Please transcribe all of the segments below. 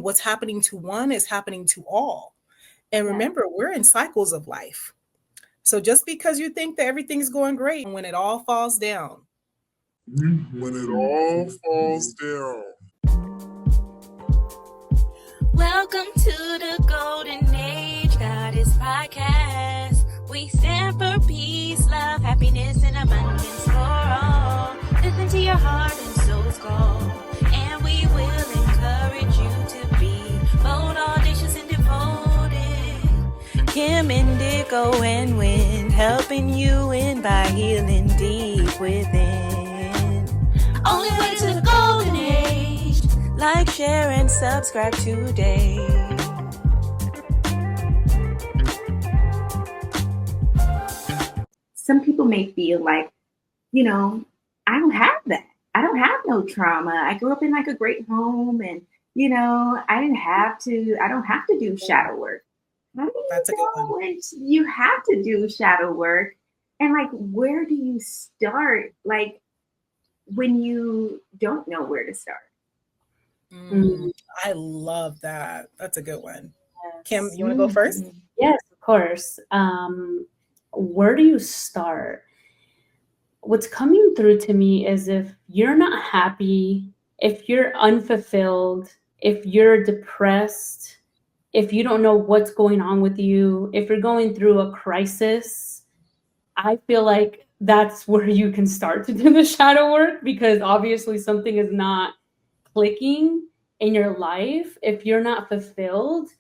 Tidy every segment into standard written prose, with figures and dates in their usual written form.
what's happening to one is happening to all. And remember, we're in cycles of life. So just because you think that everything's going great, when it all falls down. When it all falls down. Welcome to the Golden Age Goddess Podcast. We stand for peace, love, happiness, and abundance for all. Listen to your heart and soul's call, and we will encourage you to be bold, audacious, and devoted. Kim, Indigo, and Wind, helping you win by healing deep within. Only way to the Golden Age. Like, share, and subscribe today. Some people may feel like, I don't have that. I don't have no trauma. I grew up in like a great home, and I don't have to do shadow work. How do you That's a good one. when you have to do shadow work? And like, where do you start? Like, when you don't know where to start. I love that. That's a good one. Yes. Kim, you want to go first? Yes, of course. Where do you start? What's coming through to me is if you're not happy, if you're unfulfilled, if you're depressed, if you don't know what's going on with you, if you're going through a crisis, I feel like that's where you can start to do the shadow work, because obviously something is not clicking in your life. If you're not fulfilled,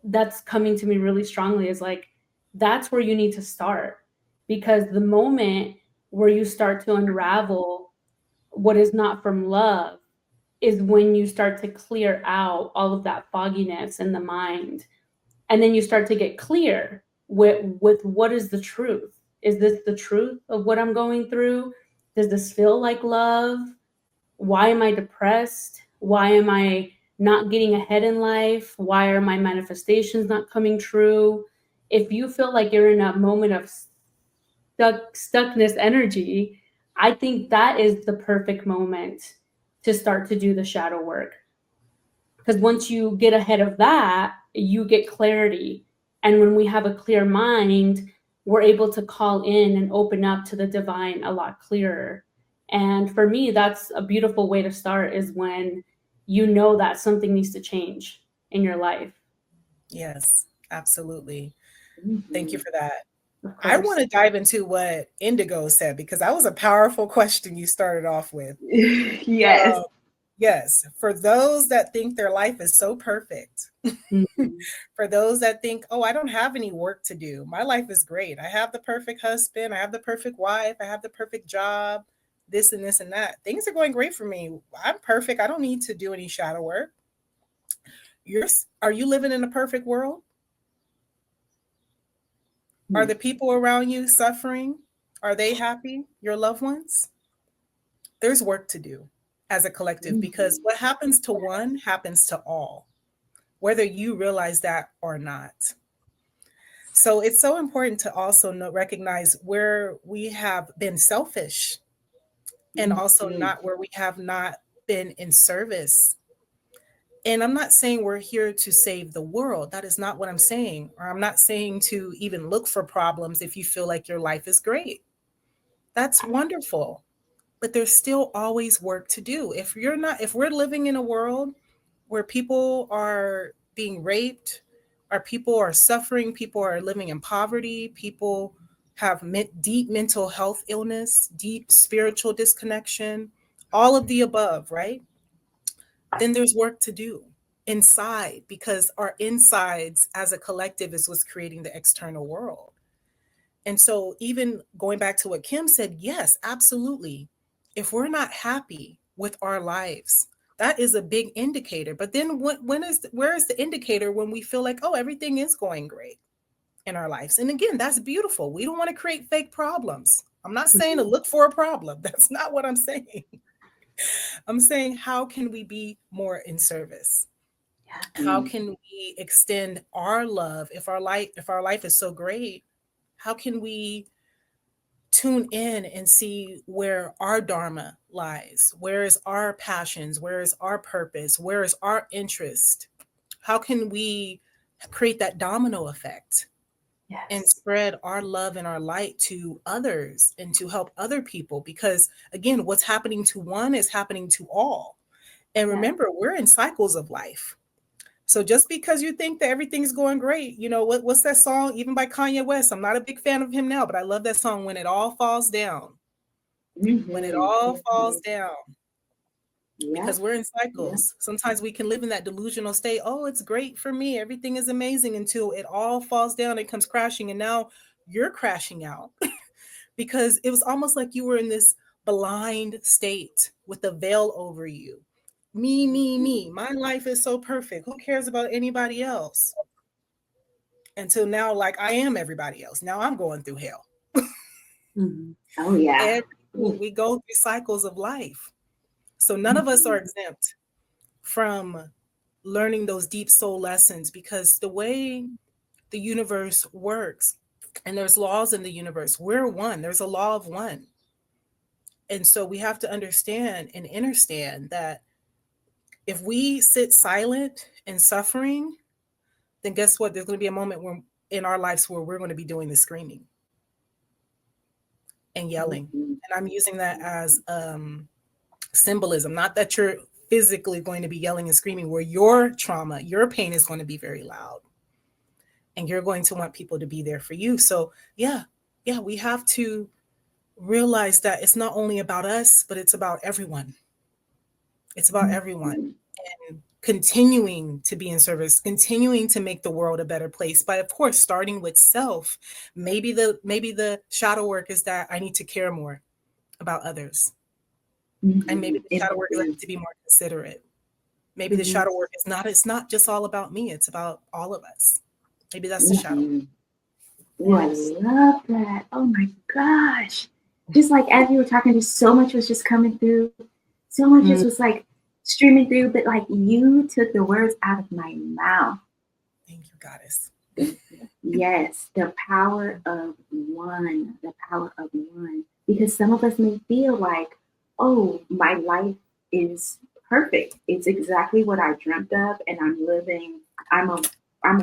that's coming to me really strongly, is like, that's where you need to start. Because the moment where you start to unravel what is not from love is when you start to clear out all of that fogginess in the mind. And then you start to get clear with what is the truth. Is this the truth of what I'm going through? Does this feel like love? Why am I depressed? Why am I not getting ahead in life? Why are my manifestations not coming true? If you feel like you're in a moment of stuckness energy, I think that is the perfect moment to start to do the shadow work. Because once you get ahead of that, you get clarity. And when we have a clear mind, we're able to call in and open up to the divine a lot clearer. And for me, that's a beautiful way to start, is when you know that something needs to change in your life. Yes, absolutely. Thank you for that. Of I course. want to dive into what Indigo said, because that was a powerful question you started off with. Yes. Yes, for those that think their life is so perfect, for those that think, oh, I don't have any work to do, my life is great. I have the perfect husband, I have the perfect wife, I have the perfect job, this and this and that. Things are going great for me. I'm perfect. I don't need to do any shadow work. Are you living in a perfect world? Are the people around you suffering? Are they happy? Your loved ones? There's work to do as a collective, because what happens to one happens to all, whether you realize that or not. So it's so important to also recognize where we have been selfish, and also not where we have not been in service. And I'm not saying we're here to save the world. That is not what I'm saying. Or I'm not saying to even look for problems if you feel like your life is great. That's wonderful. But there's still always work to do. If we're living in a world where people are being raped, or people are suffering, people are living in poverty, people have deep mental health illness, deep spiritual disconnection, all of the above, right? Then there's work to do inside, because our insides as a collective is what's creating the external world. And so, even going back to what Kim said, yes, absolutely. If we're not happy with our lives, that is a big indicator. But then where is the indicator when we feel like, oh, everything is going great in our lives? And again, that's beautiful. We don't want to create fake problems. I'm not saying to look for a problem. That's not what I'm saying. I'm saying, how can we be more in service? How can we extend our love? If our life is so great, how can we tune in and see where our dharma lies. Where is our passions? Where is our purpose? Where is our interest? How can we create that domino effect and spread our love and our light to others and to help other people? Because again, what's happening to one is happening to all. And remember, we're in cycles of life. So just because you think that everything's going great, you know, what's that song, even by Kanye West? I'm not a big fan of him now, but I love that song, When It All Falls Down. When it all falls down. Because we're in cycles. Sometimes we can live in that delusional state. Oh, it's great for me. Everything is amazing, until it all falls down and comes crashing. And now you're crashing out because it was almost like you were in this blind state with a veil over you. Me. My life is so perfect. Who cares about anybody else? Until now, like, I am everybody else. Now I'm going through hell. Oh, yeah. We go through cycles of life. So none of us are exempt from learning those deep soul lessons, because the way the universe works, and there's laws in the universe, we're one. There's a law of one. And so we have to understand and understand that if we sit silent and suffering, then guess what? There's going to be a moment where in our lives where we're going to be doing the screaming and yelling. And I'm using that as symbolism, not that you're physically going to be yelling and screaming, where your trauma, your pain is going to be very loud. And you're going to want people to be there for you. So yeah, we have to realize that it's not only about us, but it's about everyone. It's about everyone, and continuing to be in service, continuing to make the world a better place. But of course, starting with self. Maybe the shadow work is that I need to care more about others. And maybe the shadow work is I need to be more considerate. Maybe the shadow work is it's not just all about me, it's about all of us. Maybe that's the shadow work. Oh, I love that. Oh my gosh. Just like as you were talking, just so much was just coming through. So much just was like streaming through, but like you took the words out of my mouth. Thank you, goddess. Yes, the power of one, the power of one. Because some of us may feel like, oh, my life is perfect. It's exactly what I dreamt of, and I'm a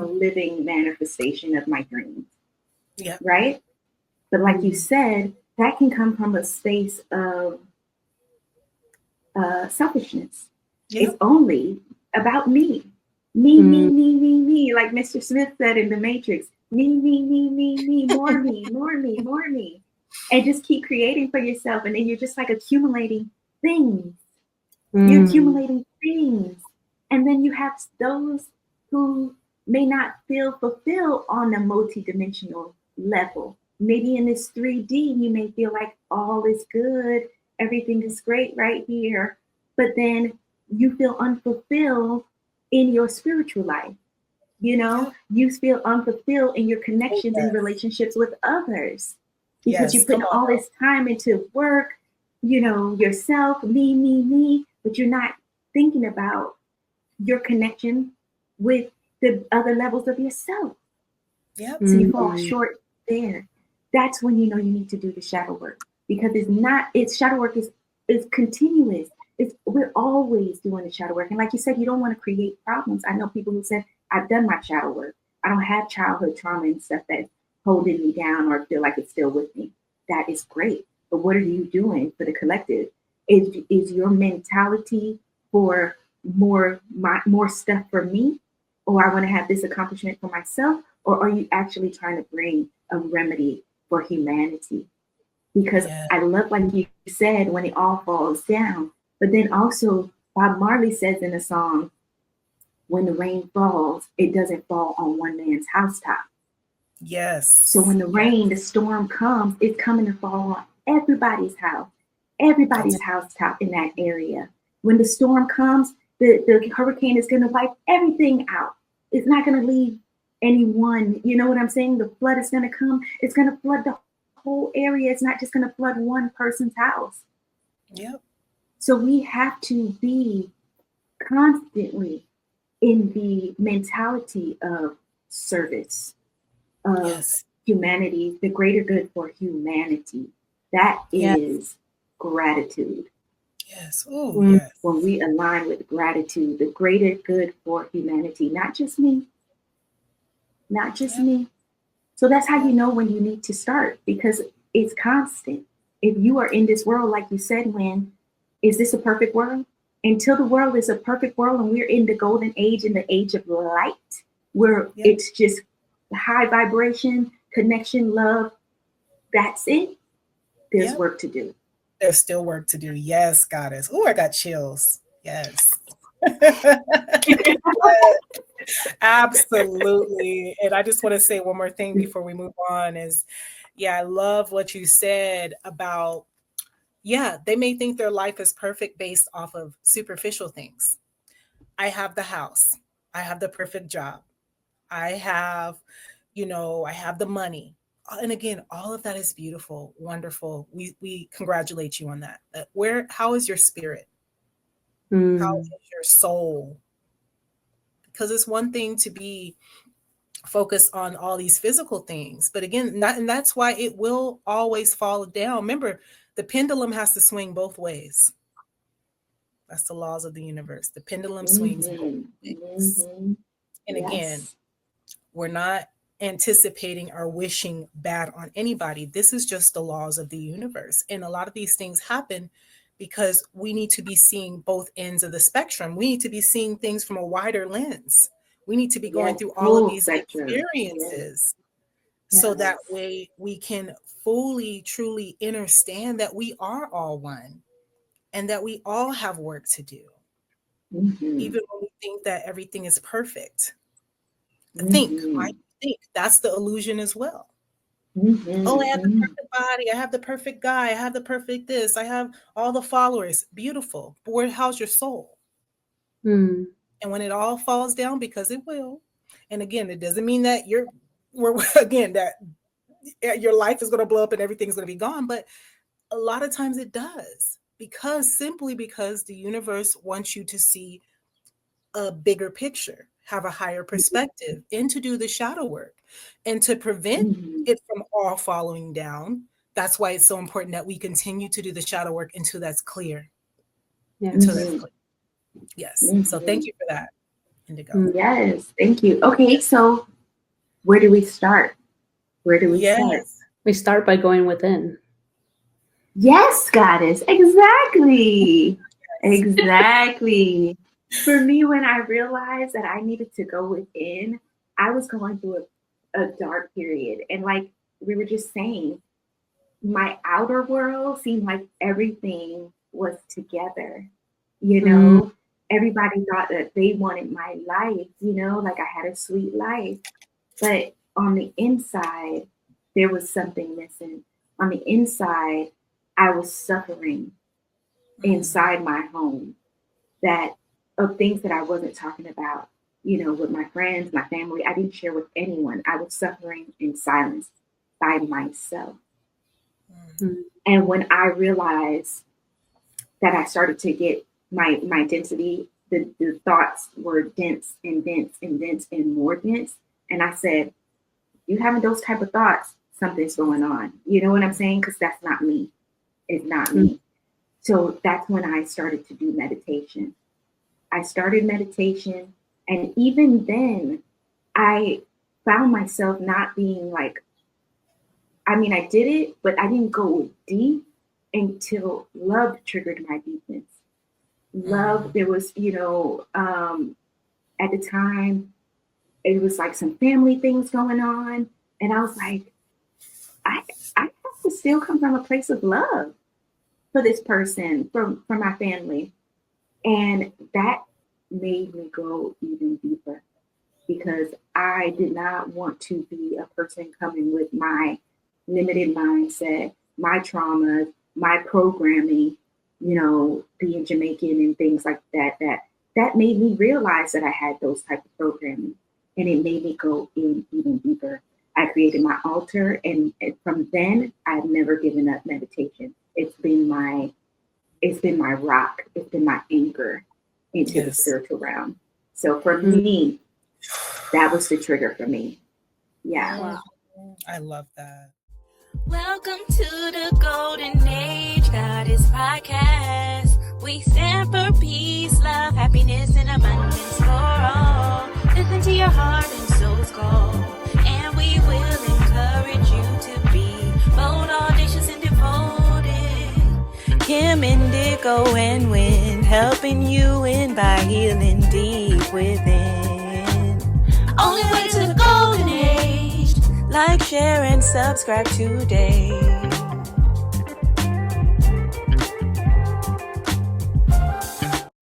living manifestation of my dreams. Yeah. Right? But like you said, that can come from a space of selfishness. Yep. It's only about me. Me, like Mr. Smith said in The Matrix. Me, more me. And just keep creating for yourself. And then you're just like accumulating things. You're accumulating things. And then you have those who may not feel fulfilled on a multidimensional level. Maybe in this 3D, you may feel like all is good. Everything is great right here. But then you feel unfulfilled in your spiritual life. You know, you feel unfulfilled in your connections and relationships with others because you put all this time into work, you know, yourself, me, but you're not thinking about your connection with the other levels of yourself. Yep. So you fall short there. That's when you know you need to do the shadow work, because shadow work is continuous. We're always doing the shadow work. And like you said, you don't want to create problems. I know people who said, I've done my shadow work. I don't have childhood trauma and stuff that's holding me down or feel like it's still with me. That is great. But what are you doing for the collective? Is your mentality for more stuff for me? Or I want to have this accomplishment for myself? Or are you actually trying to bring a remedy for humanity? Because I love, like you said, when it all falls down. But then also, Bob Marley says in a song, when the rain falls, it doesn't fall on one man's housetop. Yes. So when the storm comes, it's coming to fall on everybody's housetop in that area. When the storm comes, the hurricane is going to wipe everything out. It's not going to leave anyone. You know what I'm saying? The flood is going to come. It's going to flood the whole area. It's not just going to flood one person's house. Yep. So we have to be constantly in the mentality of service, of humanity, the greater good for humanity. That Yeah. is gratitude. Yes. Oh, yes. When we align with gratitude, the greater good for humanity, not just me, not just Yeah. me. So that's how Yeah. you know when you need to start, because it's constant. If you are in this world, like you said, when is this a perfect world? Until the world is a perfect world and we're in the golden age, in the age of light, where Yeah. it's just high vibration, connection, love, that's it. There's Yeah. work to do. There's still work to do. Yes, goddess. Oh, I got chills. Yes. Absolutely. And I just want to say one more thing before we move on is, yeah, I love what you said about, yeah, they may think their life is perfect based off of superficial things. I have the house. I have the perfect job. I have, I have the money. And again, all of that is beautiful, wonderful. We congratulate you on that. How is your spirit? How is your soul? Because it's one thing to be focused on all these physical things, but again, and that's why it will always fall down. Remember, the pendulum has to swing both ways. That's the laws of the universe. The pendulum swings both ways. And again, Yes. we're not anticipating or wishing bad on anybody. This is just the laws of the universe. And a lot of these things happen because we need to be seeing both ends of the spectrum. We need to be seeing things from a wider lens. We need to be going Yes. through all of Full these spectrum. experiences Yes. so that way we can fully, truly understand that we are all one and that we all have work to do. Even when we think that everything is perfect. Mind think that's the illusion as well. Oh, I have the perfect body, I have the perfect guy, I have the perfect this, I have all the followers. Beautiful. But how's your soul? And when it all falls down, because it will, and again, it doesn't mean that that your life is going to blow up and everything's going to be gone, but a lot of times it does, simply because the universe wants you to see a bigger picture, have a higher perspective, and to do the shadow work and to prevent it from all falling down. That's why it's so important that we continue to do the shadow work until that's clear. Yeah. Until that's clear. Yes. So thank you for that, Indigo. Yes, thank you. Okay, so where do we start? Where do we start? We start by going within. Yes, goddess. Exactly. Exactly. For me, when I realized that I needed to go within, I was going through a dark period. And like we were just saying, my outer world seemed like everything was together. You know, everybody thought that they wanted my life, like I had a sweet life. But on the inside, there was something missing. On the inside, I was suffering inside my home of things that I wasn't talking about, with my friends, my family. I didn't share with anyone. I was suffering in silence by myself. And when I realized that I started to get my density, the thoughts were dense and dense and dense and more dense. And I said, you having those type of thoughts, something's going on. You know what I'm saying? Because that's not me. It's not me. So that's when I started to do meditation. I started meditation. And even then, I found myself not being like, I did it, but I didn't go deep until love triggered my deepness. Love, there was, at the time, it was like some family things going on. And I was like, I have to still come from a place of love for this person, for my family. And that made me go even deeper because I did not want to be a person coming with my limited mindset, my traumas, my programming, being Jamaican and things like that. That made me realize that I had those type of programming, and it made me go in even deeper. I created my altar, and from then I've never given up meditation. It's been my rock. It's been my anchor into the spiritual realm. So for me, that was the trigger for me. Yeah. Wow. I love that. Welcome to the Golden Age Goddess Podcast. We stand for peace, love, happiness, and abundance for all. Listen to your heart and soul's call, and we will encourage you to be bold, audacious, and devoted. Kim, Indigo, and Wind, helping you win by healing deep within. Only way to the Golden Age. Like, share, and subscribe today.